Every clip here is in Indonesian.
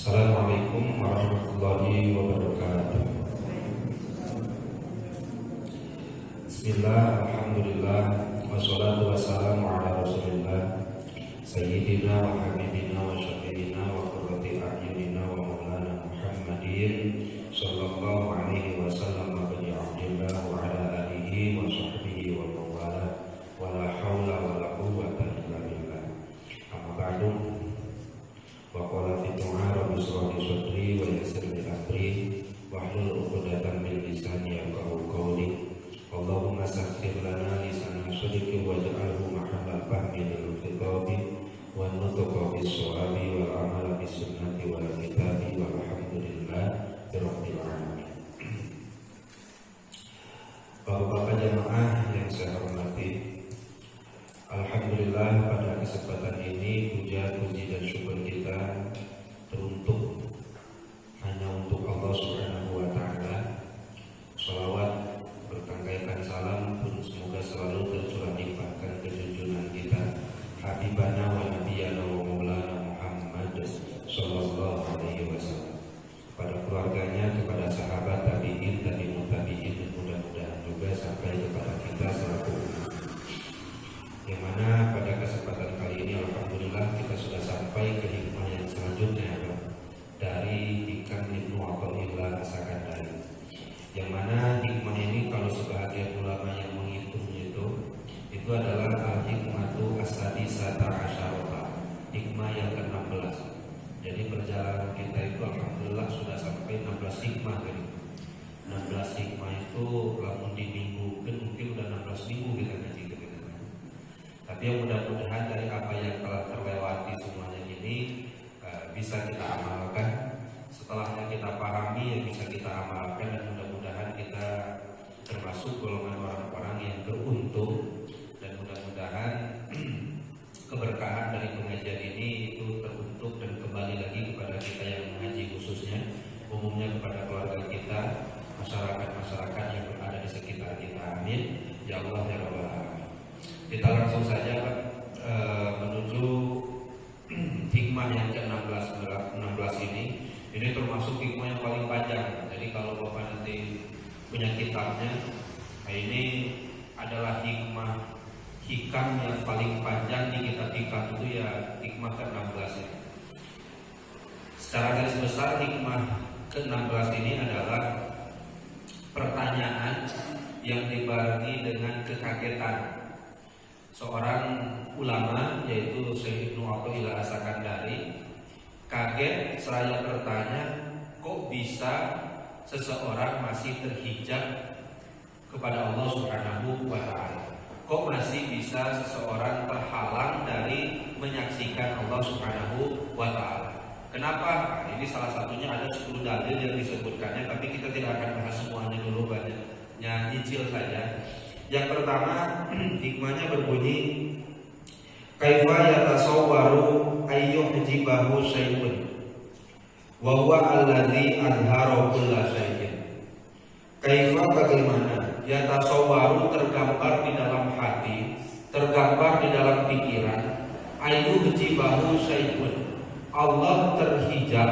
Assalamualaikum warahmatullahi wabarakatuh. Bismillah, alhamdulillah, wassalatu wassalamu ala rasulillah Sayyidina wa habibina wa syafi'ina wa qurrati a'yunina wa maulana Muhammadin sallallahu alaihi wasallam wa bani abdillah wa ala alihi wa sahbihi wa mawala wa la hawla wa la quwwata illa billah. Amma ba'du. Wa qala fi du'a rabbi shrah li sadri wa yassir li amri wahlul 'uqdatam min lisani yafqahu qawli. Allahumma sakhkhir lana lisana sidqi waj'alhu mahallal fahmi lil khitabi wa nutqa bis shawabi wal amala bis sunnati wal kitabi walhamdulillah rabbil alamin. Bapak-bapak jamaah yang saya hormati, alhamdulillah pada kesempatan ini puja, puji dan syukur kita teruntuk hanya untuk Allah Subhanahu wa taala. Shalawat berkangkaikan salam pun semoga selalu tercurah limpahkan ke junjungan kita Habibana wa Nabiyana wa Maulana Muhammad sallallahu alaihi wasallam, pada keluarganya, kepada sahabat tabi'in, tabi'ut tabi'in, dan mudah-mudahan juga sampai kepada kita selaku umat. Yang mana pada kesempatan kali ini alhamdulillah kita sudah sampai ke hikmah yang selanjutnya dari Hikam Ibnu Athaillah As-Sakandari. Yang mana hikmah ini kalau sebagian ulama yang menghitungnya itu adalah al-hikmatu as-sadisata asyarata, hikmah yang ke-16. Jadi perjalanan kita itu alhamdulillah sudah sampai 16 hikmah kan. 16 hikmah itu lamun di minggu mungkin udah 16 minggu kita ngaji gitu. Tapi yang mudah-mudahan dari apa yang telah terlewati semuanya ini bisa kita amalkan. Setelahnya kita pahami, yang bisa kita amalkan, dan mudah-mudahan kita termasuk golongan orang-orang yang beruntung, dan mudah-mudahan keberkahan dari pengajian ini itu terbentuk dan kembali lagi kepada kita yang mengaji, khususnya umumnya kepada keluarga kita, masyarakat-masyarakat yang berada di sekitar kita. Amin ya Allah ya Rabbal alamin. Kita langsung saja menuju hikmah yang ke-16 ini. Ini termasuk hikmah yang paling panjang. Jadi kalau Bapak nanti punya kitabnya, nah ini adalah hikam yang paling panjang di kitab hikam itu ya hikmah ke-16 ini. Secara garis besar hikmah ke-16 ini adalah pertanyaan yang dibarengi dengan kekagetan. Seorang ulama yaitu Syekh Ibnu Athaillah As-Sakandari kaget seraya bertanya, kok bisa seseorang masih terhijab kepada Allah Subhanahu wa taala? Kok masih bisa seseorang terhalang dari menyaksikan Allah Subhanahu wa taala? Kenapa? Ini salah satunya ada 10 dalil yang disebutkannya, tapi kita tidak akan bahas semuanya dulu, banyaknya nyicil saja. Yang pertama, hikmahnya berbunyi, kaifa yatasawwaru ayyuhjibahu syai'un wa huwa alladzi azhara kulla syai'in. Kaifa, bagaimana, yatasawwaru tergambar di dalam hati, tergambar di dalam pikiran, ayyuhjibahu syai'un, Allah terhijab,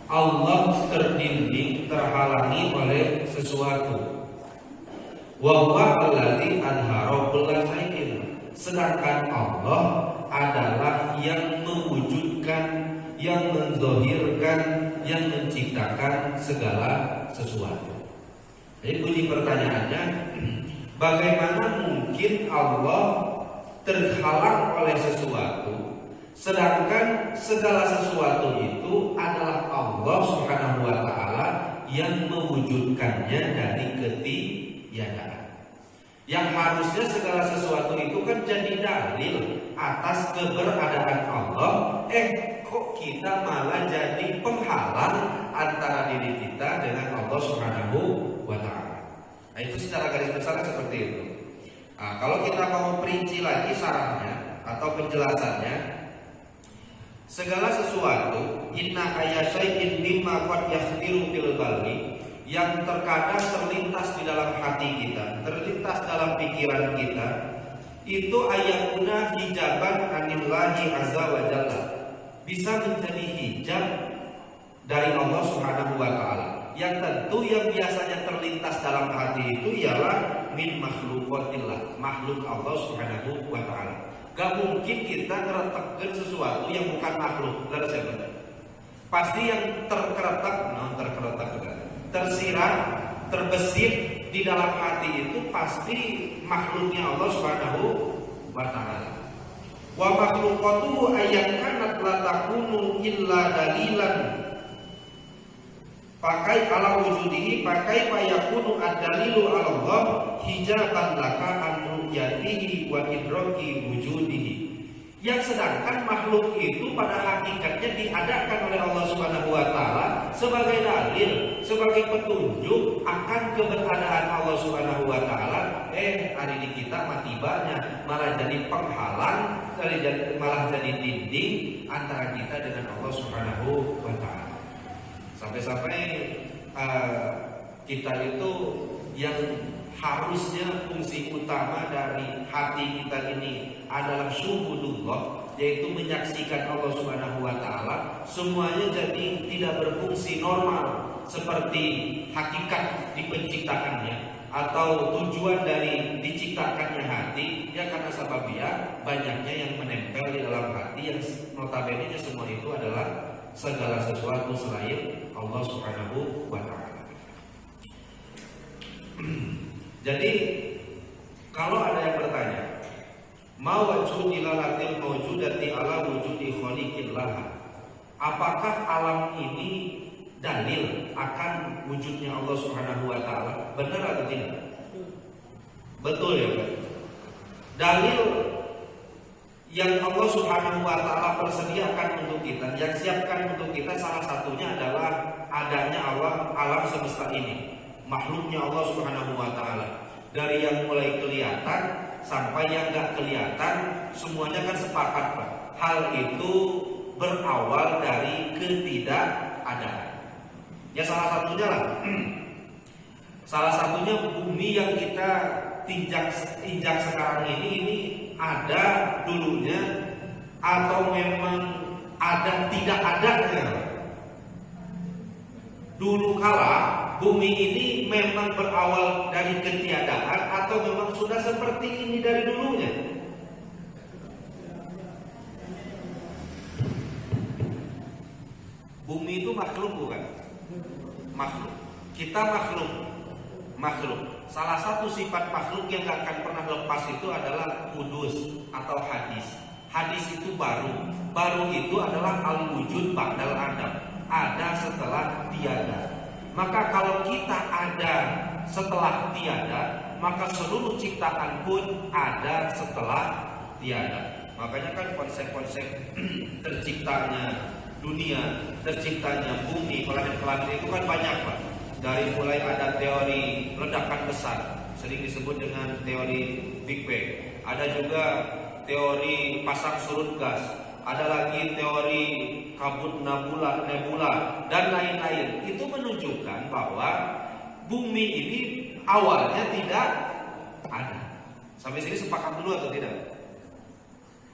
Allah terdinding, terhalangi oleh sesuatu. Wa huwa alladzi azhara kulla syai'in, sedangkan Allah adalah yang mewujudkan, yang menzahirkan, yang menciptakan segala sesuatu. Jadi bunyi pertanyaannya, bagaimana mungkin Allah terhalang oleh sesuatu, sedangkan segala sesuatu itu adalah Allah Subhanahu wa taala yang mewujudkannya dari ketiadaan. Yang harusnya segala sesuatu itu kan jadi dalil atas keberadaan Allah, kok kita malah jadi penghalang antara diri kita dengan Allah Subhanahu wa taala. Nah, itu secara garis besar seperti itu. Nah, kalau kita mau perinci lagi sarahnya atau penjelasannya, segala sesuatu inna ayya syai'in mimma qad yakhdiru fil qalbi, yang terkadang terlintas di dalam hati kita, terlintas dalam pikiran kita, itu ayakuna hijaban anillahi azza wa jalla, bisa menjadi hijab dari Allah Subhanahu wa taala. Yang tentu yang biasanya terlintas dalam hati itu ialah min makhluqatillah, makhluk Allah Subhanahu wa taala. Gak mungkin kita ngeretekkan sesuatu yang bukan makhluk. Benar saya. Pasti yang tersirat, terbesit di dalam hati itu pasti makhluknya Allah Subhanahu wa taala. Wa makhluqatuhu ayyakanat la takunu illa dalilan. Pakai ala wujudihi, pakai payakunu ad-dalilu ala Allah hijaban laka an ru'yatihi wa idraki wujudihi. Yang sedangkan makhluk itu pada hakikatnya diadakan oleh Allah Subhanahu wa taala sebagai dalil, sebagai petunjuk akan keberadaan Allah Subhanahu wa taala. Hari ini kita matibanya malah jadi penghalang, malah jadi dinding antara kita dengan Allah Subhanahu wa taala. Sampai-sampai kita itu yang harusnya fungsi utama dari hati kita ini adalah syuhudullah, yaitu menyaksikan Allah Subhanahu wa taala, semuanya jadi tidak berfungsi normal seperti hakikat di penciptaannya atau tujuan dari diciptakannya hati, ya karena sababia banyaknya yang menempel di dalam hati yang notabene semua itu adalah segala sesuatu selain Allah Subhanahu wa taala. Jadi kalau ada yang bertanya, ma wajhu dilalatil mawjudati ala wujudi khaliqillah, apakah alam ini dalil akan wujudnya Allah Subhanahu wa taala? Benar atau tidak? Betul ya, Pak. Dalil yang Allah Subhanahu wa taala persediakan untuk kita, yang siapkan untuk kita, salah satunya adalah adanya alam semesta ini, makhluknya Allah Subhanahu wa taala. Dari yang mulai kelihatan sampai yang enggak kelihatan, semuanya kan sepakat, Pak. Hal itu berawal dari ketidakadaan. Ya salah satunya lah. Salah satunya bumi yang kita injak sekarang ini ada dulunya atau memang ada tidak adanya. Dulu kala bumi ini memang berawal dari ketiadaan atau memang sudah seperti ini dari dulunya. Bumi itu makhluk bukan? Makhluk. Kita makhluk. Salah satu sifat makhluk yang gak akan pernah lepas itu adalah kudus atau hadis. Hadis itu baru itu adalah al-wujud ba'dal adam, ada setelah tiada. Maka kalau kita ada setelah tiada, maka seluruh ciptaan pun ada setelah tiada. Makanya kan konsep-konsep terciptanya dunia, terciptanya bumi, planet-planet itu kan banyak, Pak. Dari mulai ada teori ledakan besar, sering disebut dengan teori Big Bang. Ada juga teori pasang surut gas. Ada lagi teori kabut nebula dan lain-lain. Itu menunjukkan bahwa bumi ini awalnya tidak ada. Sampai sini sepakat dulu atau tidak?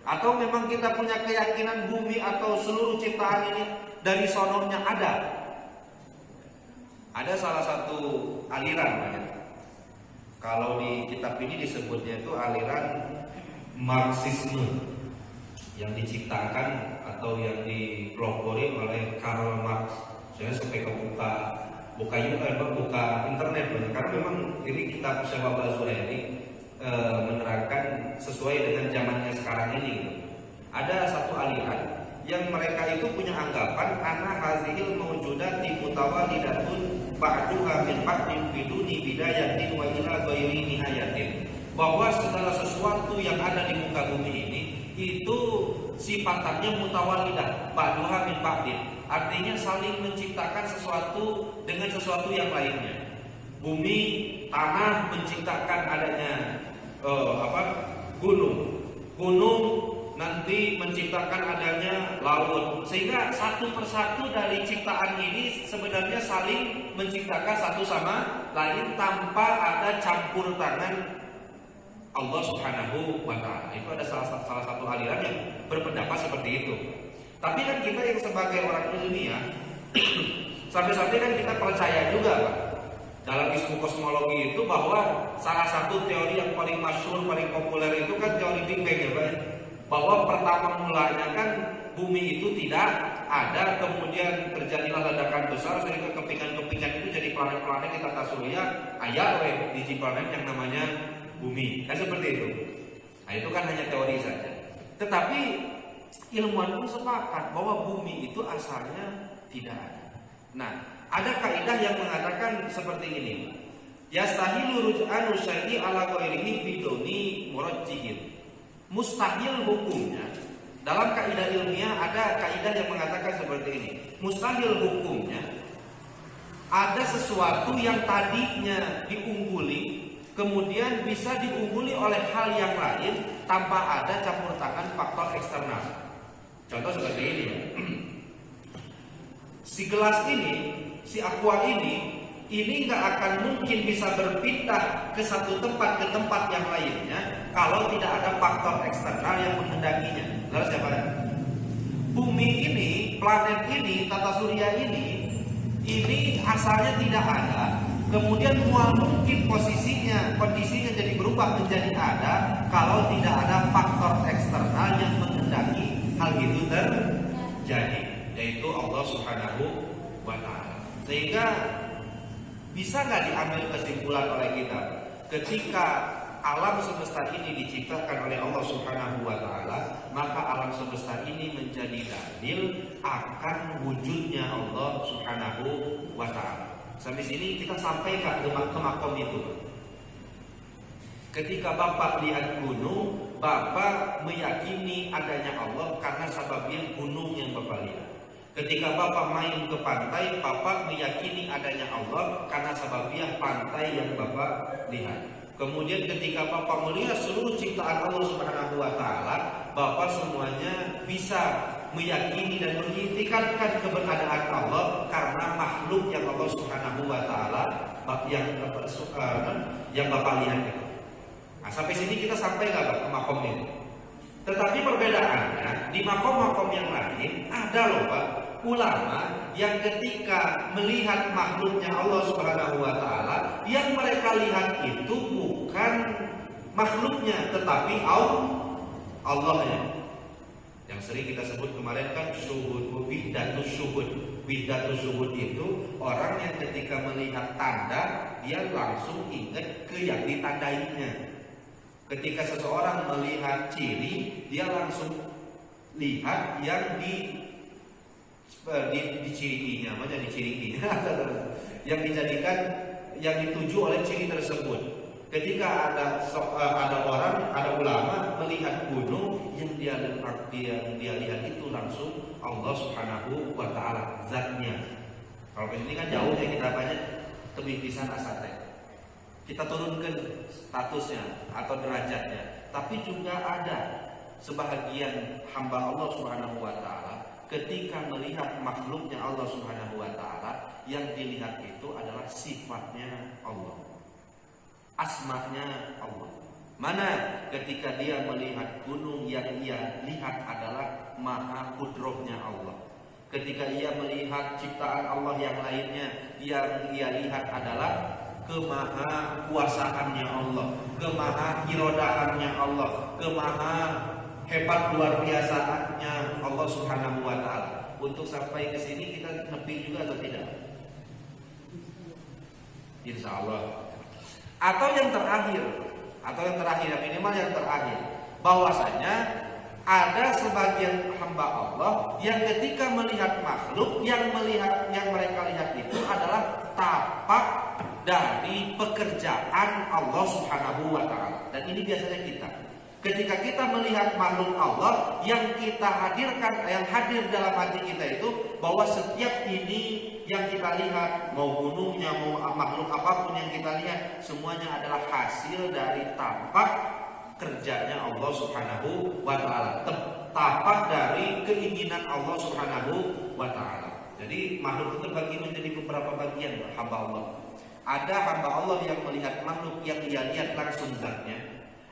Atau memang kita punya keyakinan bumi atau seluruh ciptaan ini dari sononya ada? Ada salah satu aliran, kalau di kitab ini disebutnya itu aliran Marxisme, yang diciptakan atau yang dipelopori oleh Karl Marx. Saya sampai buka internet banyak, karena memang ini kitab Syekh Zuhaili menerangkan sesuai dengan zamannya sekarang ini. Ada satu aliran yang mereka itu punya anggapan anna hazihil mawjudati mutawalidatun ba'duha min ba'din biduni bidayatin wa ila ghairi nihayatin, bahwa segala sesuatu yang ada di muka bumi ini itu sifatannya mutawalidah, ba'duha min ba'din, artinya saling menciptakan sesuatu dengan sesuatu yang lainnya. Bumi, tanah menciptakan adanya gunung nanti menciptakan adanya laut, sehingga satu persatu dari ciptaan ini sebenarnya saling menciptakan satu sama lain tanpa ada campur tangan Allah Subhanahu wa ta'ala. Itu ada salah satu aliran yang berpendapat seperti itu. Tapi kan kita yang sebagai orang ilmiah Sampai-sampai kan kita percaya juga Pak, dalam ilmu kosmologi itu bahwa salah satu teori yang paling masyhur, paling populer itu kan teori Big Bang ya Pak. Bahwa pertama mulanya kan bumi itu tidak ada, kemudian terjadilah ledakan besar sehingga kepingan-kepingan itu jadi planet-planet di tata surya, aya di planet yang namanya bumi. Kan seperti itu. Nah, itu kan hanya teori saja. Tetapi ilmuwan pun sepakat bahwa bumi itu asalnya tidak ada. Nah, ada kaidah yang mengatakan seperti ini. Yastahilu ruj'anu syai'i ala ghairihi biduni murajjihin. Mustahil hukumnya, dalam kaidah ilmiah ada kaidah yang mengatakan seperti ini. Mustahil hukumnya ada sesuatu yang tadinya diungguli kemudian bisa diungguli oleh hal yang lain tanpa ada campur tangan faktor eksternal. Contoh seperti ini. Si gelas ini, si aqua ini nggak akan mungkin bisa berpindah ke satu tempat ke tempat yang lainnya kalau tidak ada faktor eksternal yang menghendakinya. Lalu siapa? Bumi ini, planet ini, tata surya ini asalnya tidak ada. Kemudian mual mungkin kondisinya jadi berubah menjadi ada kalau tidak ada faktor eksternal yang menghendaki hal itu terjadi, yaitu Allah Subhanahu wa Ta'ala. Sehingga bisa nggak diambil kesimpulan oleh kita ketika alam semesta ini diciptakan oleh Allah Subhanahu wa Ta'ala, maka alam semesta ini menjadi dalil akan wujudnya Allah Subhanahu wa Ta'ala. Sampai sini kita sampai ke makom itu. Ketika Bapak lihat gunung, Bapak meyakini adanya Allah karena sebabnya gunung yang Bapak lihat. Ketika Bapak main ke pantai, Bapak meyakini adanya Allah karena sebabnya pantai yang Bapak lihat. Kemudian ketika Bapak melihat seluruh ciptaan Allah Subhanahu wa Ta'ala, Bapak semuanya bisa meyakini dan mengitikadkan keberadaan Allah karena makhluk yang Allah Subhanahu wa Ta'ala yang Bapak lihat itu. Nah, sampai sini kita sampai nggak ke makom ini? Tetapi perbedaannya di makom-makom yang lain ada loh Pak, ulama yang ketika melihat makhluknya Allah Subhanahu wa Ta'ala, yang mereka lihat itu bukan makhluknya tetapi Allahnya. Yang sering kita sebut kemarin kan syuhud, wihdatus syuhud. Wihdatus syuhud itu orang yang ketika melihat tanda dia langsung ingat ke yang ditandainya. Ketika seseorang melihat ciri, dia langsung lihat yang diciriinya, yang dijadikan, yang dituju oleh ciri tersebut. Ketika ada orang, ada ulama melihat gunung, yang dia lihat itu langsung Allah Subhanahu wa Ta'ala zatnya. Kalau ini kan jauh ya, kita banyak tebih pisan asate. Kita turunkan statusnya atau derajatnya. Tapi juga ada sebahagian hamba Allah Subhanahu wa Ta'ala ketika melihat makhluknya Allah Subhanahu wa Ta'ala, yang dilihat itu adalah sifatnya Allah, asma'nya Allah. Mana ketika dia melihat gunung, yang ia lihat adalah maha kudrohnya Allah. Ketika ia melihat ciptaan Allah yang lainnya, yang ia lihat adalah kemaha kuasaannya Allah, kemaha irodahannya Allah, kemaha hebat luar biasaannya Allah Subhanahu wa Ta'ala. Untuk sampai ke sini kita nepi juga atau tidak? Insya Allah. Atau yang terakhir, minimal yang terakhir, bahwasanya ada sebagian hamba Allah yang ketika melihat makhluk, yang mereka lihat itu adalah tapak dari pekerjaan Allah Subhanahu wa Ta'ala. Dan ini biasanya kita, ketika kita melihat makhluk Allah, yang kita hadirkan, yang hadir dalam hati kita itu bahwa setiap ini yang kita lihat, mau gunungnya, mau makhluk apapun yang kita lihat, semuanya adalah hasil dari tapak kerjanya Allah Subhanahu wa Ta'ala, tapak dari keinginan Allah Subhanahu wa Ta'ala. Jadi makhluk itu terbagi menjadi beberapa bagian, hamba Allah. Ada hamba Allah yang melihat makhluk yang ia lihat langsung zatnya.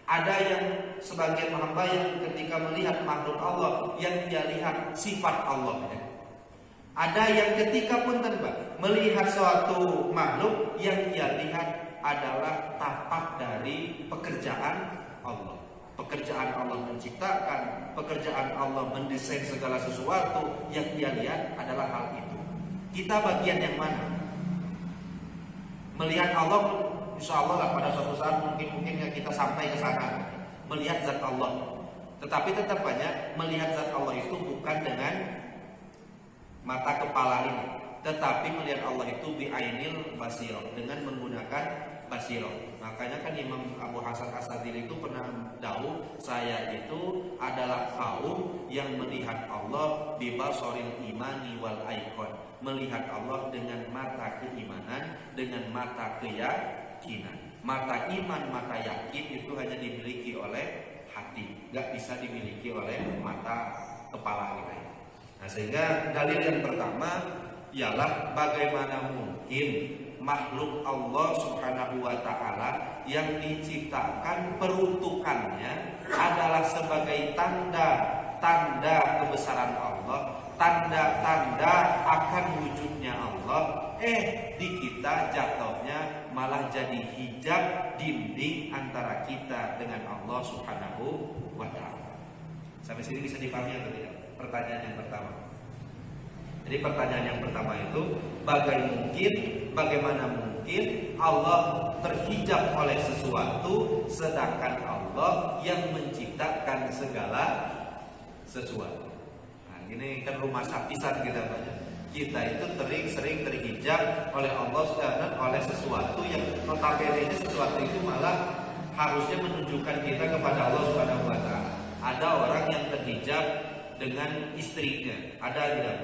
Ada yang sebagian hamba yang ketika melihat makhluk Allah, yang dia lihat sifat Allah. Ada yang ketika pun melihat suatu makhluk, yang ia lihat adalah tapak dari pekerjaan Allah. Pekerjaan Allah menciptakan, pekerjaan Allah mendesain segala sesuatu, yang dia lihat adalah hal itu. Kita bagian yang mana? Melihat Allah, insya Allah lah pada suatu saat mungkin kita sampai ke sana, melihat zat Allah. Tetapi tetap banyak melihat zat Allah itu bukan dengan mata kepala ini, tetapi melihat Allah itu bi'ainil basirah, dengan menggunakan basirah. Makanya kan Imam Abu Hasan As-Sadili itu pernah tahu, saya itu adalah kaum yang melihat Allah bibasoril imani wal aikon, melihat Allah dengan mata keimanan, dengan mata keyakinan. Mata iman, mata yakin itu hanya dimiliki oleh hati, nggak bisa dimiliki oleh mata kepala kita. Nah, sehingga dalil yang pertama ialah bagaimana mungkin makhluk Allah Subhanahu wa ta'ala yang diciptakan peruntukannya adalah sebagai tanda kebesaran Allah, tanda-tanda akan wujudnya Allah. Di kita jatuhnya malah jadi hijab dinding antara kita dengan Allah Subhanahu wa ta'ala. Sampai sini bisa dipahami atau tidak? Pertanyaan yang pertama. Jadi pertanyaan yang pertama itu, bagaimana mungkin Allah terhijab oleh sesuatu, sedangkan Allah yang menciptakan segala sesuatu. Nah, ini kan rumah sapisan kita banyak. Kita itu sering terhijab oleh Allah dan oleh sesuatu yang notabene sesuatu itu malah harusnya menunjukkan kita kepada Allah Subhanahu wa ta'ala. Ada orang yang terhijab dengan istrinya, ada tidak?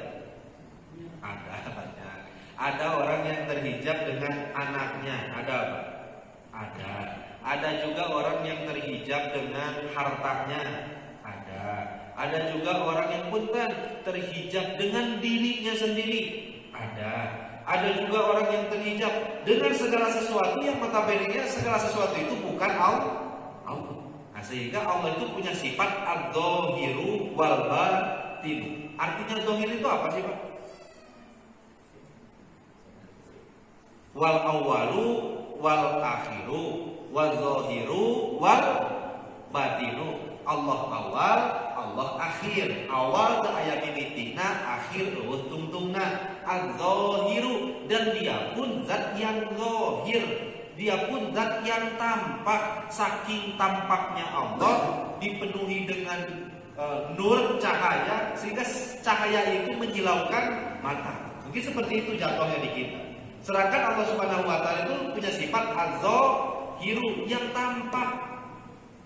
Ada banyak. Ada orang yang terhijab dengan anaknya, ada apa? Ada. Ada juga orang yang terhijab dengan hartanya, ada. Ada juga orang yang terhijab dengan dirinya sendiri, ada. Ada juga orang yang terhijab dengan segala sesuatu yang notabene segala sesuatu itu bukan Allah. Nah, sehingga Allah itu punya sifat adz-dzahiru wal batin. Artinya zahir itu apa sih, Pak? Wal awwalu wal akhiru wal zahiru wal batinu. Allah awal, Allah akhir. Awal ke ayat mimitina, akhir tungtungna. Az-zahiru, dan dia pun zat yang zahir, dia pun zat yang tampak. Saking tampaknya Allah dipenuhi dengan nur cahaya, sehingga cahaya itu menyilaukan mata. Mungkin seperti itu jatuhnya di kita. Sedangkan Allah Subhanahu wa ta'ala itu punya sifat az-zahiru, yang tampak,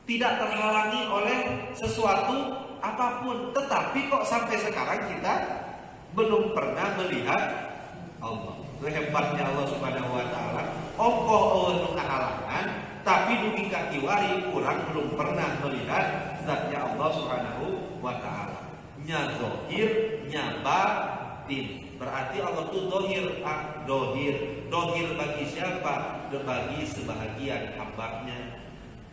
tidak terhalangi oleh sesuatu apapun. Tetapi kok sampai sekarang kita belum pernah melihat Allah. Itu hebatnya Allah Subhanahu wa ta'ala. Okoh nu ngahalangan, tapi dugi kakiwari kurang belum pernah melihat zatnya Allah Subhanahu wa ta'ala. Nya zahir, nya batin. Berarti Allah itu dohir bagi siapa? Bagi sebahagian hambanya.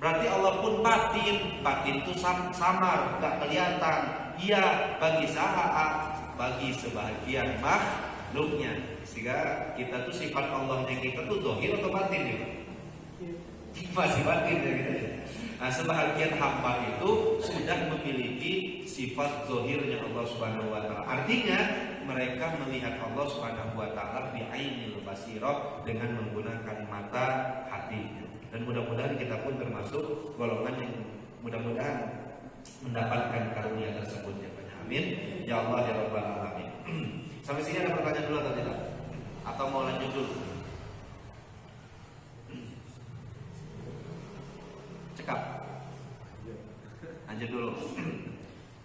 Berarti Allah pun batin itu samar, gak kelihatan. Iya, bagi bagi sebahagian makhluknya. Sehingga kita tuh sifat Allahnya kita tuh dohir atau batin ya? Masih batin ya gitu. Nah, sebahagian hamba itu sudah memiliki sifat zahirnya Allah Subhanahu wa ta'ala. Artinya mereka melihat Allah Subhanahu wa ta'ala bi'ainil basirah, dengan menggunakan mata hatinya. Dan mudah-mudahan kita pun termasuk golongan yang mudah-mudahan mendapatkan karunia tersebut ya Pak. Amin. Ya Allah ya Rabbal alamin. Sampai sini ada pertanyaan dulu atau tidak? Atau mau lanjut dulu? Cekap. Lanjut dulu.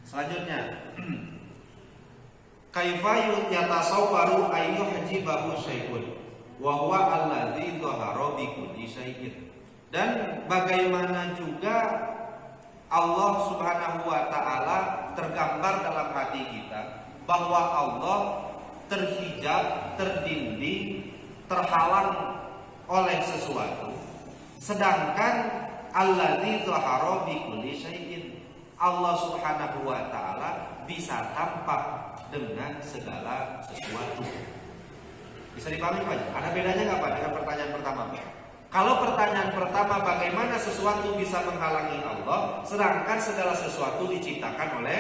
Selanjutnya, kaifa yatasawwaru ayyuhjibahu syai'un wa huwa alladzi dhahara bi kulli syai'in. Dan bagaimana juga Allah Subhanahu wa ta'ala tergambar dalam hati kita, bahwa Allah terhijab, terdinding, terhalang oleh sesuatu, sedangkan alladzi zahara bi kulli syai'in, Allah Subhanahu wa ta'ala bisa tampak dengan segala sesuatu. Bisa dipahami Pak? Ada bedanya nggak Pak dengan pertanyaan pertama Pak? Kalau pertanyaan pertama bagaimana sesuatu bisa menghalangi Allah, sedangkan segala sesuatu diciptakan oleh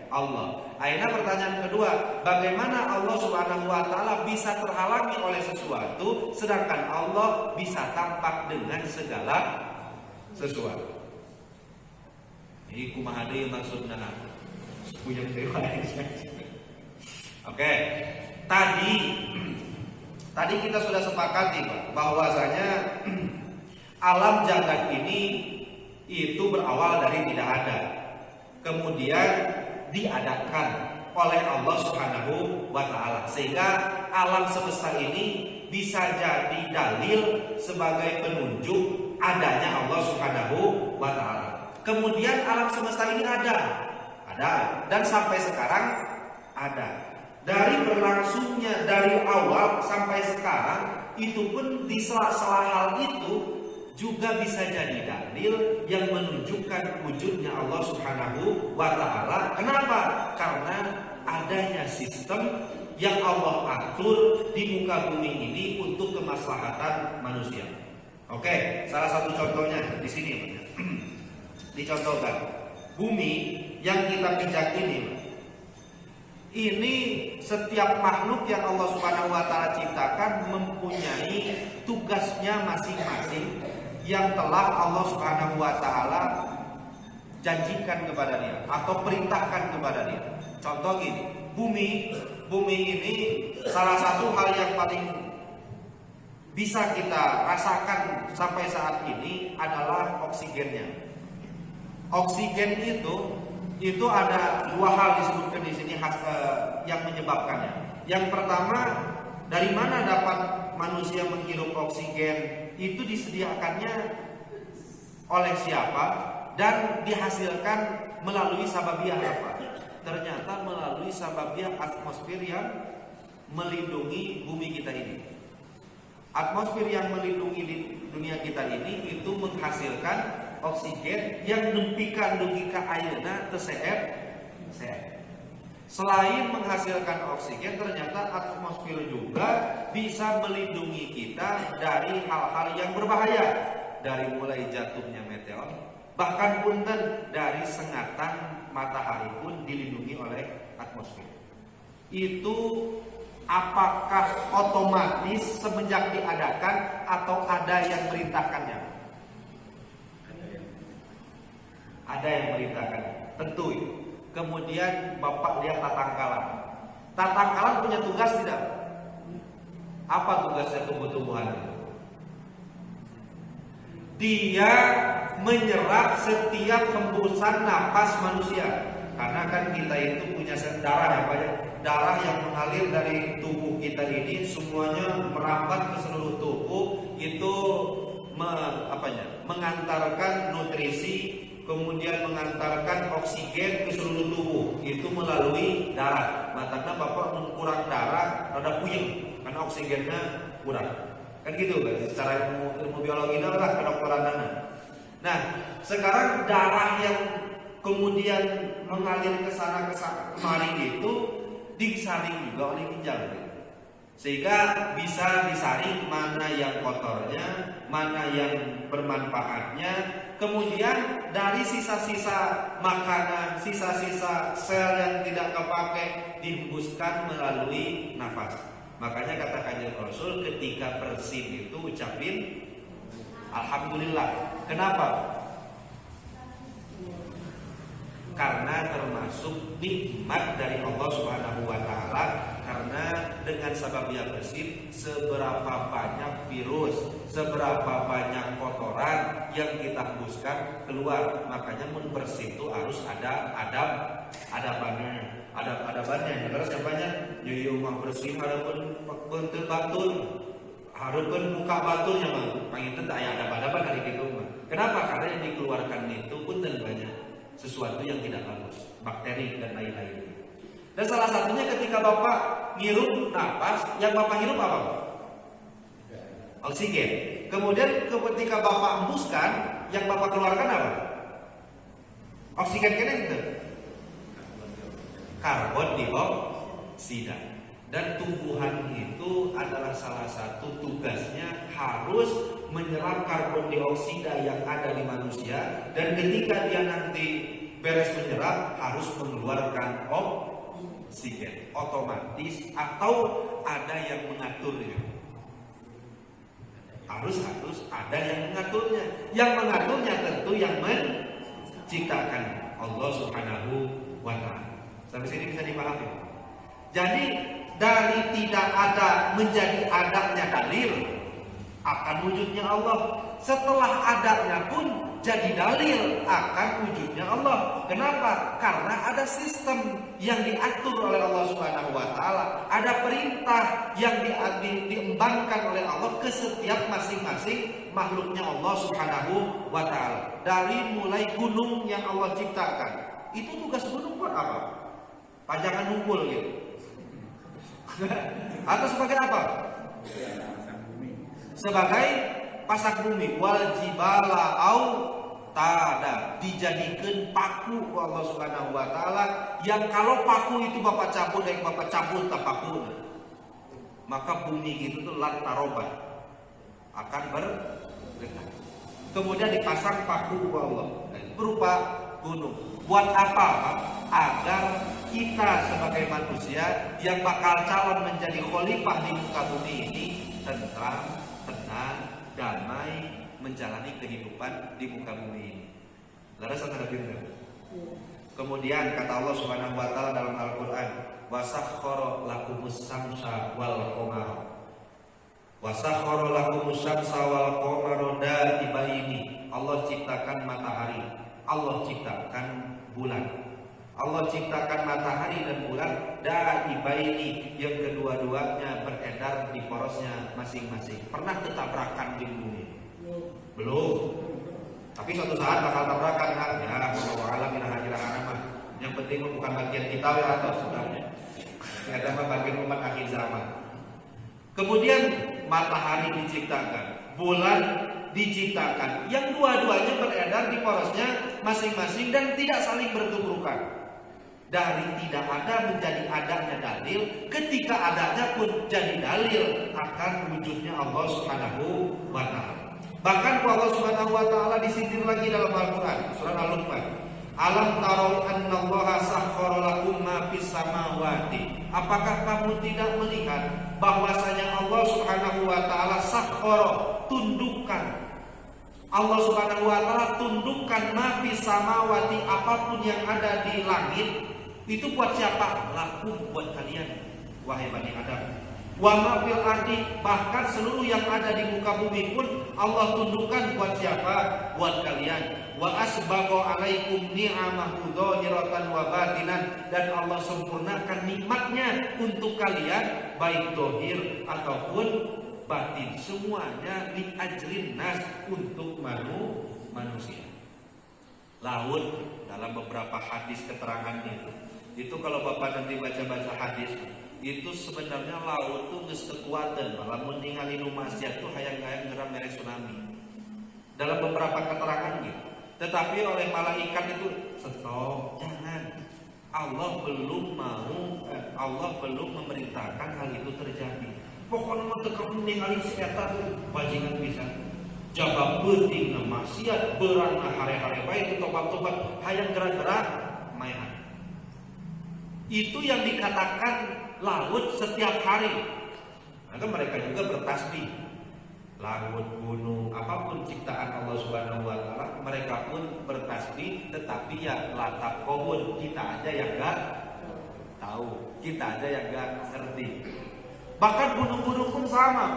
Allah. Akhirnya pertanyaan kedua, bagaimana Allah Subhanahu wa taala bisa terhalangi oleh sesuatu sedangkan Allah bisa tampak dengan segala sesuatu. Ini kumaha deui maksudna. Punya dewa. Oke. Tadi kita sudah sepakati Pak, bahwasanya alam jagat ini itu berawal dari tidak ada. Kemudian diadakan oleh Allah Subhanahu wa taala. Sehingga alam semesta ini bisa jadi dalil sebagai penunjuk adanya Allah Subhanahu wa taala. Kemudian alam semesta ini ada dan sampai sekarang ada. Dari berlangsungnya dari awal sampai sekarang itu pun di sela-sela hal itu juga bisa jadi dalil yang menunjukkan wujudnya Allah Subhanahu wa taala. Kenapa? Karena adanya sistem yang Allah atur di muka bumi ini untuk kemaslahatan manusia. Oke, salah satu contohnya di sini. Dicontohkan bumi yang kita pijak ini setiap makhluk yang Allah Subhanahu wa taala ciptakan mempunyai tugasnya masing-masing yang telah Allah Subhanahu wa taala janjikan kepada dia atau perintahkan kepada dia. Contoh gini, bumi ini salah satu hal yang paling bisa kita rasakan sampai saat ini adalah oksigennya. Oksigen itu ada dua hal disebutkan di sini yang menyebabkannya. Yang pertama, dari mana dapat manusia menghirup oksigen? Itu disediakannya oleh siapa dan dihasilkan melalui sababiah apa? Ternyata melalui sababiah atmosfer yang melindungi bumi kita ini. Atmosfer yang melindungi di dunia kita ini itu menghasilkan oksigen yang nempikan dugi ka ayeuna teu seep. Selain menghasilkan oksigen, ternyata atmosfer juga bisa melindungi kita dari hal-hal yang berbahaya, dari mulai jatuhnya meteor, bahkan punten dari sengatan matahari pun dilindungi oleh atmosfer. Itu apakah otomatis semenjak diadakan atau ada yang merintahkannya? Ada yang merintahkan, tentu. Kemudian Bapak lihat tatangkalan. Tatangkalan punya tugas tidak? Apa tugasnya tumbuh-tumbuhan itu? Dia menyerap setiap hembusan napas manusia. Karena kan kita itu punya darah darah yang mengalir dari tubuh kita ini semuanya merambat ke seluruh tubuh itu mengantarkan nutrisi, kemudian mengantarkan oksigen ke seluruh tubuh itu melalui darah. Matanya Bapak kurang darah, rada puyeng karena oksigennya kurang. Kan gitu kan? Secara ilmu biologi lah kedokteran dana. Nah, sekarang darah yang kemudian mengalir ke sana kemari itu disaring juga oleh ginjal gitu. Sehingga bisa disaring mana yang kotornya, mana yang bermanfaatnya. Kemudian dari sisa-sisa makanan, sisa-sisa sel yang tidak kepake dihembuskan melalui nafas. Makanya kata Kanjeng Rasul ketika bersin itu ucapin alhamdulillah. Kenapa? Karena termasuk nikmat dari Allah Subhanahu wa taala. Karena dengan sababiah bersin, seberapa banyak virus, seberapa banyak kotoran yang kita hembuskan keluar. Makanya mun bersin itu harus ada adabannya. Adabannya. Terus siapanya? Yo mah bersin hareupeun beunteun batur. Hareupeun buka baturnya mah. Panginten aya adab-adaban hari kitu mah. Kenapa? Karena yang dikeluarkan itu punten banyak sesuatu yang tidak bagus, bakteri dan lain-lain. Dan salah satunya ketika Bapak ngirup napas, yang Bapak hirup apa? Oksigen. Kemudian ketika Bapak hembuskan, yang Bapak keluarkan apa? Oksigen kena itu. Karbon dioksida. Dan tumbuhan itu adalah salah satu tugasnya harus menyerap karbon dioksida yang ada di manusia, dan ketika dia nanti beres menyerap harus mengeluarkan oksigen otomatis, atau ada yang mengaturnya. Harus ada yang mengaturnya. Yang mengaturnya tentu yang menciptakan Allah Subhanahu wa Ta'ala. Sampai sini bisa dipahami. Jadi dari tidak ada menjadi adanya dalil akan wujudnya Allah. Setelah adanya pun jadi dalil akan wujudnya Allah. Kenapa? Karena ada sistem yang diatur oleh Allah Subhanahu wa Ta'ala. Ada perintah yang diembankan oleh Allah ke setiap masing-masing makhluknya Allah Subhanahu wa Ta'ala. Dari mulai gunung yang Allah ciptakan. Itu tugas gunung buat apa? Pajangan nungkul gitu. Atau sebagai apa? Sebagai pasak bumi. Wal jibala au tada, dijadikan paku Allah Subhanahu wa Ta'ala, yang kalau paku itu Bapak cabut tak paku, maka bumi itu tuh lantarobat akan bergetar. Kemudian dipasang paku Allah berupa gunung. Buat apa? Agar kita sebagai manusia yang bakal calon menjadi khalifah di muka bumi ini tentram, tenang, damai, menjalani kehidupan di muka bumi ini. Laras ada pindah. Kemudian kata Allah Subhanahu wa Ta'ala dalam Al-Qur'an, "Wasakhkhara lakumus syamsa wal qamara." Wasakhkhara lakumus syamsa wal qamara da'ibaini. Allah ciptakan matahari, Allah ciptakan bulan. Allah ciptakan matahari dan bulan da'ibaini, yang kedua-duanya beredar di porosnya masing-masing. Pernah ketabrakan di bumi? Belum. Tapi suatu saat bakal tabrakan kan? Ya, wallahu a'lam bishawab. Yang penting bukan bagian kita ya, atau sudah. Ada apa bagian umat akhir zaman. Kemudian matahari diciptakan, bulan diciptakan, yang dua-duanya beredar di porosnya masing-masing dan tidak saling bertubrukan. Dari tidak ada menjadi adanya dalil, ketika adanya pun jadi dalil akan wujudnya Allah Subhanahu wa Ta'ala. Bahkan Allah Subhanahu wa Ta'ala disindir lagi dalam Al-Qur'an, surah Al-Luqman. Alam tarau annallaha sakhkhara lakum ma fis samawati. Apakah kamu tidak melihat bahwasanya Allah Subhanahu wa Ta'ala sakhkhara, tundukkan. Allah Subhanahu wa Ta'ala tundukkan ma fis samawati, apapun yang ada di langit. Itu buat siapa? Lakum, buat kalian, wahai Bani Adam. Wa ma fil ardi, bahkan seluruh yang ada di muka bumi pun Allah tundukkan buat siapa? Buat kalian. Wa asbagha alaikum ni'amahu dhahiratan wa batinan, dan Allah sempurnakan nikmatnya untuk kalian baik zahir ataupun batin, semuanya li ajrin nas, untuk manusia. Laut dalam beberapa hadis keterangannya itu kalau Bapak nanti baca-baca hadis, itu sebenarnya laut tuh geus kekuatan, lamun ningali nu maksiat tuh hayang-hayang ngeram mere tsunami. Dalam beberapa keterangan gitu. Tetapi oleh malaikat itu stop, jangan. Allah belum memerintahkan hal itu terjadi. Pokoknya mah teu kamu ningali si eta tuh bajingan bisa. Jaga penting maksiat, berana hare-hare baik tobat-tobat, hayang gerak-gerak mayan. Itu yang dikatakan laut setiap hari. Maka mereka juga bertasbih. Laut, gunung, apapun ciptaan Allah Subhanahu wa Ta'ala, mereka pun bertasbih. Tetapi ya latap kobun, kita aja yang gak tahu, kita aja yang gak ngerti. Bahkan gunung-gunung pun sama,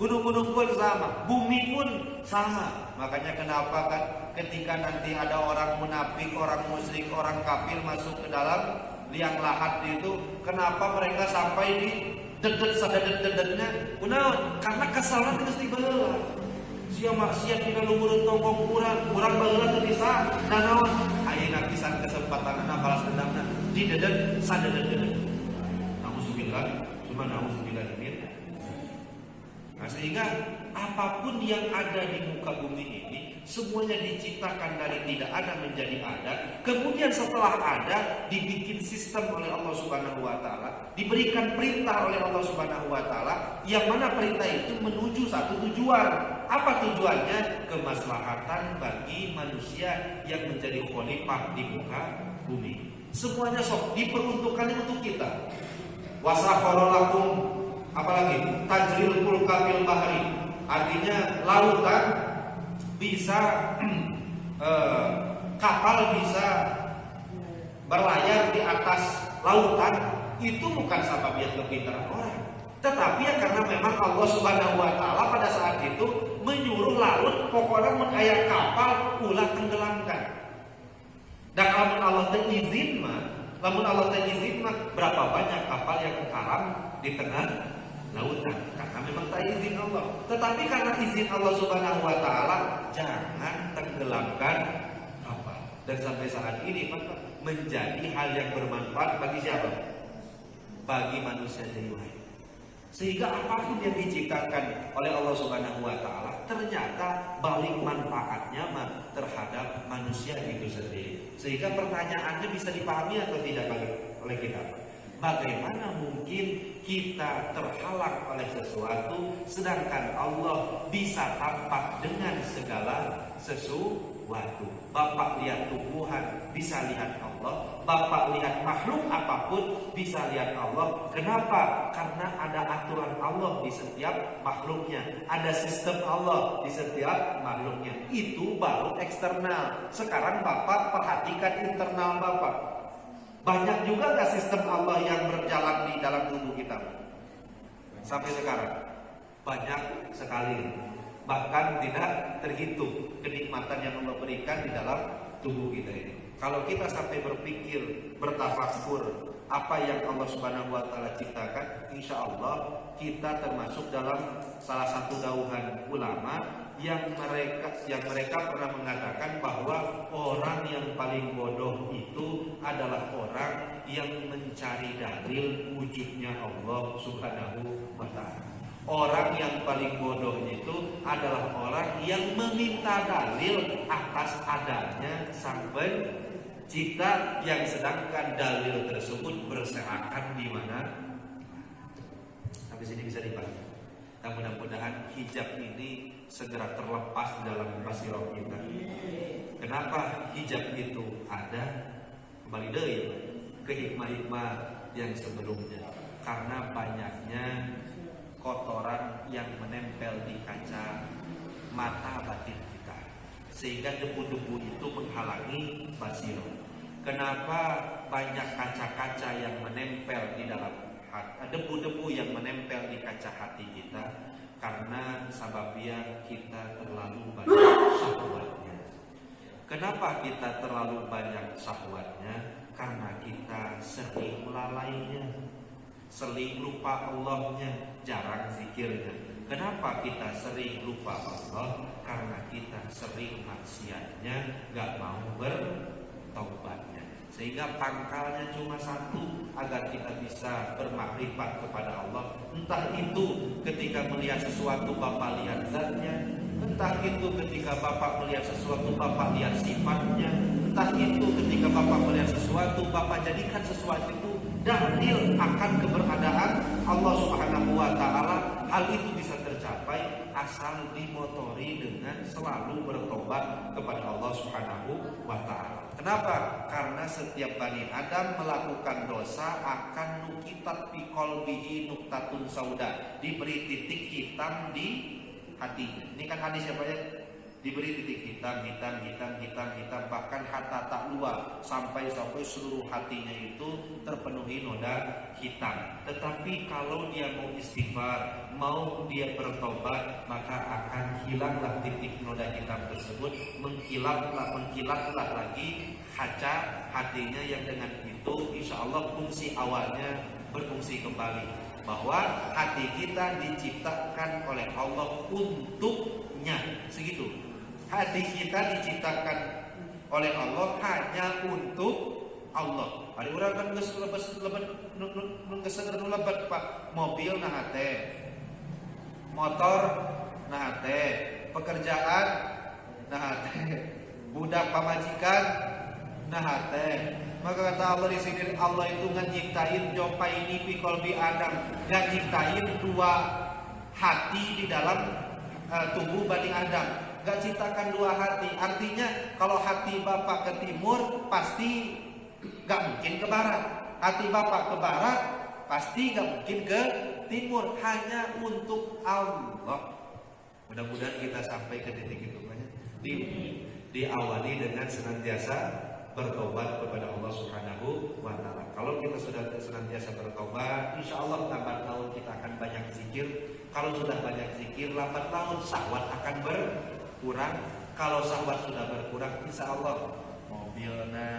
gunung-gunung pun sama, bumi pun sama. Makanya kenapa kan ketika nanti ada orang munafik, orang musyrik, orang kafir masuk ke dalam liang lahat itu, kenapa mereka sampai di dedet sadedet-dedetnya? Karena kesalahan mesti baheula. Sia maksiat dina luhureun tongkong urang baheula teu bisa. Nanaon? Ayeuna pisan kesempatanna balas dendamna didedet sadedet-dedet. Nauzubillah, cuma nauzubillah min. Nah, sehingga apapun yang ada di muka bumi ini semuanya diciptakan dari tidak ada menjadi ada. Kemudian setelah ada dibikin sistem oleh Allah Subhanahu wa taala, diberikan perintah oleh Allah Subhanahu wa taala, yang mana perintah itu menuju satu tujuan. Apa tujuannya? Kemaslahatan bagi manusia yang menjadi khalifah di muka bumi. Semuanya sok diperuntukkannya untuk kita. Wasakhara lakum, apalagi tajril fulka fil bahri, artinya lautan bisa kapal bisa berlayar di atas lautan. Itu bukan sababiat kepintaran orang, tetapi ya karena memang Allah Subhanahu wa taala pada saat itu menyuruh laut pokoknya mengayar kapal ulah tenggelamkan. Dan lamun Allah teu izin mah, berapa banyak kapal yang karam di tengah lautan karena memang tak izin Allah. Tetapi karena izin Allah Subhanahu wa taala, jangan tenggelamkan kapal. Dan sampai saat ini maka menjadi hal yang bermanfaat bagi siapa? Bagi manusia jiwa. Sehingga apapun yang diciptakan oleh Allah Subhanahu wa taala ternyata balik manfaatnya terhadap manusia itu sendiri. Sehingga pertanyaannya bisa dipahami atau tidak oleh kita? Bagaimana mungkin kita terhalang oleh sesuatu sedangkan Allah bisa tampak dengan segala sesuatu? Bapak lihat tumbuhan bisa lihat Allah, Bapak lihat makhluk apapun bisa lihat Allah. Kenapa? Karena ada aturan Allah di setiap makhluknya, ada sistem Allah di setiap makhluknya. Itu baru eksternal. Sekarang Bapak perhatikan internal Bapak. Banyak juga gak sistem Allah yang berjalan di dalam tubuh kita? Sampai sekarang banyak sekali. Bahkan tidak terhitung kenikmatan yang Allah berikan di dalam tubuh kita ini. Kalau kita sampai berpikir, bertafakur apa yang Allah Subhanahu wa taala ciptakan, insya Allah kita termasuk dalam salah satu dauhan ulama yang mereka pernah mengatakan bahwa orang yang paling bodoh itu adalah orang yang mencari dalil wujudnya Allah Subhanahu wa taala. Orang yang paling bodoh itu adalah orang yang meminta dalil atas adanya sang pencipta, yang sedangkan dalil tersebut berserakan di mana. Sampai sini bisa dipahami. Dan mudah-mudahan hijab ini segera terlepas dalam basirah kita. Kenapa hijab itu ada? Kembali deui ke hikmah-hikmah yang sebelumnya. Karena banyaknya kotoran yang menempel di kaca mata batin kita, sehingga debu-debu itu menghalangi basirah. Kenapa banyak kaca-kaca yang menempel di dalam hati, debu-debu yang menempel di kaca hati kita? Karena sebabnya kita terlalu banyak syahwatnya. Kenapa kita terlalu banyak syahwatnya? Karena kita sering melalainya, sering lupa Allahnya, jarang zikirnya. Kenapa kita sering lupa Allah? Karena kita sering maksiatnya, gak mau bertaubatnya. Sehingga pangkalnya cuma satu, agar kita bisa bermakrifat kepada Allah. Entah itu ketika melihat sesuatu Bapak lihat zatnya, entah itu ketika Bapak melihat sesuatu Bapak lihat sifatnya, entah itu ketika Bapak melihat sesuatu Bapak jadikan sesuatu itu dalil akan keberadaan Allah Subhanahu wa taala. Hal itu bisa tercapai asal dimotori dengan selalu bertobat kepada Allah Subhanahu wa taala. Kenapa? Karena setiap Bani Adam melakukan dosa akan nukitat fi qalbihi nuktatun sauda, diberi titik hitam di hatinya. Ini kan hadis siapa ya? Diberi titik hitam, bahkan hatta tak luar, sampai seluruh hatinya itu terpenuhi noda hitam. Tetapi kalau dia mau istighfar, mau dia bertobat, maka akan hilanglah titik noda hitam tersebut, mengkilatlah lagi kaca hatinya, yang dengan itu insya Allah fungsi awalnya berfungsi kembali. Bahwa hati kita diciptakan oleh Allah untuknya, segitu. Hati kita diciptakan oleh Allah hanya untuk Allah. Hari urang kan geus lebet Pak, mobil nah teh motor nah teh, pekerjaan nah teh, budak pamajikan nah teh. Maka kata Allah di sini, Allah itu nyiptain jopaini fi qalbi Adam, nyiptain dua hati di dalam tubuh Bani Adam. Gak ciptakan dua hati. Artinya kalau hati bapak ke timur pasti gak mungkin ke barat. Hati bapak ke barat pasti gak mungkin ke timur. Hanya untuk Allah. Mudah-mudahan kita sampai ke titik itu. Diawali dengan senantiasa bertobat kepada Allah Subhanahu wa Ta'ala. Kalau kita sudah senantiasa bertobat, insya Allah lambat laun kita akan banyak zikir. Kalau sudah banyak zikir, lambat laun syahwat akan berkurang. Kalau syahwat sudah berkurang, insya Allah mobilna,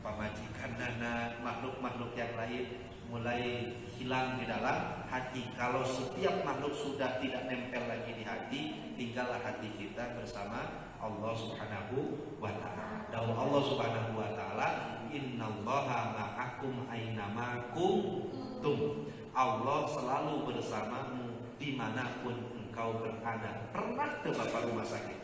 pamajikanna, makhluk-makhluk yang lain mulai hilang di dalam hati. Kalau setiap makhluk sudah tidak nempel lagi di hati, tinggallah hati kita bersama Allah Subhanahu wa Ta'ala. Dawuh Allah Subhanahu wa Ta'ala, innallaha ma'akum ainama kuntum. Allah selalu bersamamu dimanapun engkau berada. Pernah ke bapak rumah sakit?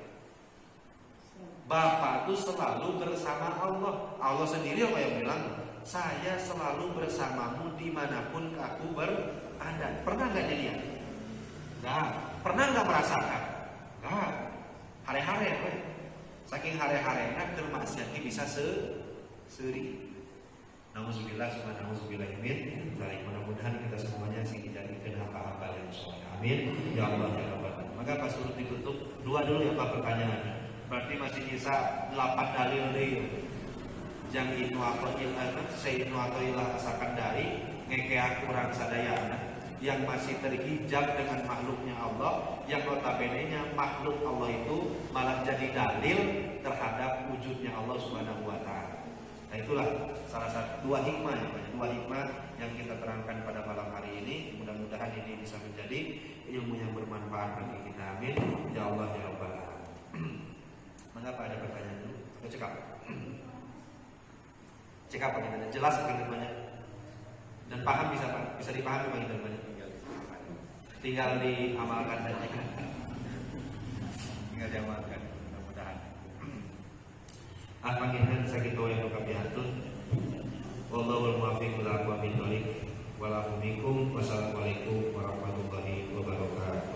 Bapak itu selalu bersama Allah. Allah sendiri apa yang bilang? Saya selalu bersamamu dimanapun aku berada. Pernah nggak jadian? Nggak. Pernah nggak merasakan? Nggak. Hare-hare, saking hare-harena keur maksiat bisa seri. Nauzubillah summa nauzubillah min dzalik. Mudah-mudahan kita semuanya sih dijadikan hamba-hamba yang soleh. Amin. Ya Allah ya Rabbal alamin. Maka pas suruh ditutup, dua dulu ya Pak pertanyaannya. Berarti masih sisa 8 dalil deui. Jang Ibnu Athaillah asakan dari ngekeak kurang sadayana yang masih terhijab dengan makhluknya Allah, yang notabene-nya makhluk Allah itu malah jadi dalil terhadap wujudnya Allah Subhanahu wa Ta'ala. Nah itulah salah satu dua hikmah yang kita terangkan pada malam hari ini. Mudah-mudahan ini bisa menjadi ilmu yang bermanfaat bagi kita. Amin. Ya Allah ya Rabbal alamin. Mengapa ada pertanyaan dulu? Atau cekap? Cekap bagaimana? Jelas bagaimana banyak dan paham bisa dipahami bagaimana banyak. Tinggal diamalkan saja. Tinggal diamalkan. Mudah-mudahan. Panginhan sakito yang kabihatun. Wallahul muwaffiq ila aqwamit thoriq. Wassalamualaikum warahmatullahi wabarakatuh.